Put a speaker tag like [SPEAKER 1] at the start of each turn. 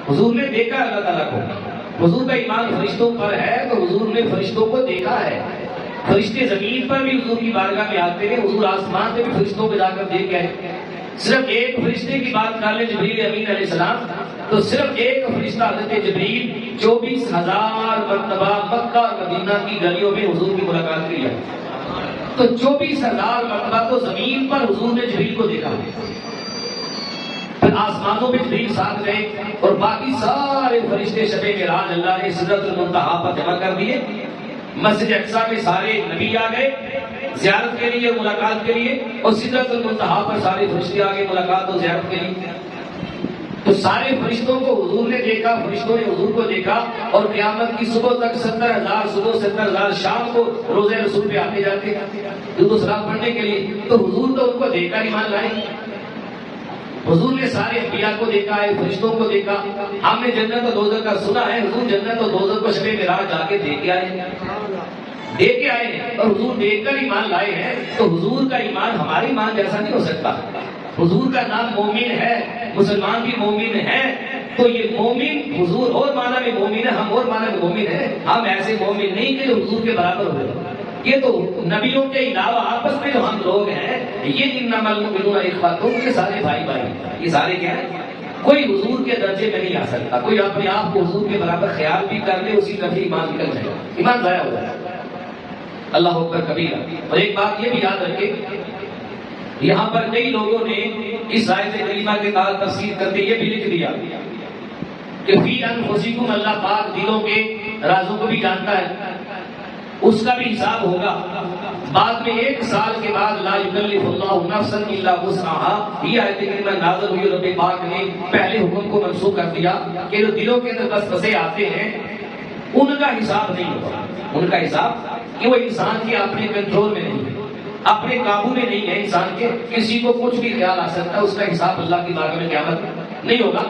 [SPEAKER 1] حضور نے دیکھا اللہ تعالیٰ کو. حضور کا ایمان فرشتوں پر ہے تو حضور نے فرشتوں کو دیکھا ہے. فرشتے زمین پر بھی حضور کی بارگاہ میں آتے ہیں, حضور آسمان پہ بھی فرشتوں کو جا کر دیکھ گئے. صرف ایک فرشتے کی بات کر لیں, جبریل امین علیہ السلام, تو صرف ایک فرشتہ حضرت جبریل 24,000 مرتبہ مکہ اور مدینہ کی گلیوں میں حضور کی ملاقات کی ہے. تو 24,000 مرتبہ تو زمین پر حضور نے جبریل کو دیکھا. پھر آسمانوں میں جبریل ساتھ گئے اور باقی سارے فرشتے شب معراج اللہ نے سدرۃ المنتہا پر جمع کر دیے. مسجد اقصی میں سارے نبی آ گئے زیارت کے لیے, ملاقات کے لیے, اور سدرۃ المنتہا پر سارے فرشتے آ گئے ملاقات اور زیارت کے لیے. تو سارے فرشتوں کو حضور نے دیکھا, فرشتوں نے حضور کو دیکھا, اور قیامت کی صبح تک 70,000 صبح 70,000 شام کو روزے رسول پہ آتے جاتے درود و سلام پڑھنے کے لیے. تو حضور تو ان کو دیکھا, ایمان لائے. حضور نے سارے انبیاء کو دیکھا ہے, فرشتوں کو دیکھا. ہم نے جنت و دوزخ کا سنا ہے, حضور جنت و دوزخ کو شب معراج جا کے دیکھ کے آئے ہیں, اور حضور دیکھ کر ایمان لائے ہیں. تو حضور کا ایمان ہمارے ایمان جیسا نہیں ہو سکتا. حضور کا نام مومن ہے, مسلمان بھی مومن ہے. تو یہ مومن حضور اور معنی میں مومن ہے, ہم اور معنی میں مومن ہیں. ہم ایسے مومن نہیں کہ جو حضور کے برابر ہوئے. یہ تو نبیوں کے علاوہ آپس میں جو ہم لوگ ہیں, یہ انما المؤمنون اخوۃ, یہ سارے بھائی بھائی, یہ سارے کیا ہیں, کوئی حضور کے درجے میں نہیں آ سکتا. کوئی اپنے آپ کو حضور کے برابر خیال بھی کر لے, اسی طرح ایمان نکل جائے گا, ایمان ضائع ہو جائے گا. اللہ اکبر کبیرہ. اور ایک بات یہ بھی یاد رکھے, یہاں پر کئی لوگوں نے اس آیت کریمہ کے تحت تفسیر کرتے یہ بھی لکھ دیا کہ فی انفسکم, اللہ پاک دلوں کے رازوں کو بھی جانتا ہے, اس کا بھی حساب ہوگا. بعد میں 1 سال کے بعد لا یکلف اللہ نفسا الا وسعها, یہ آیت کریمہ نازل ہوئی. رب پاک نے پہلے حکم کو منسوخ کر دیا کہ جو دلوں کے اندر وسوسے آتے ہیں ان کا حساب نہیں ہوگا. ان کا حساب کہ وہ انسان کے اپنے کنٹرول میں نہیں ہے, اپنے قابو میں نہیں ہے انسان کے, کسی کو کچھ بھی خیال آ سکتا ہے, اس کا حساب اللہ کی بارگاہ میں قیامت نہیں ہوگا.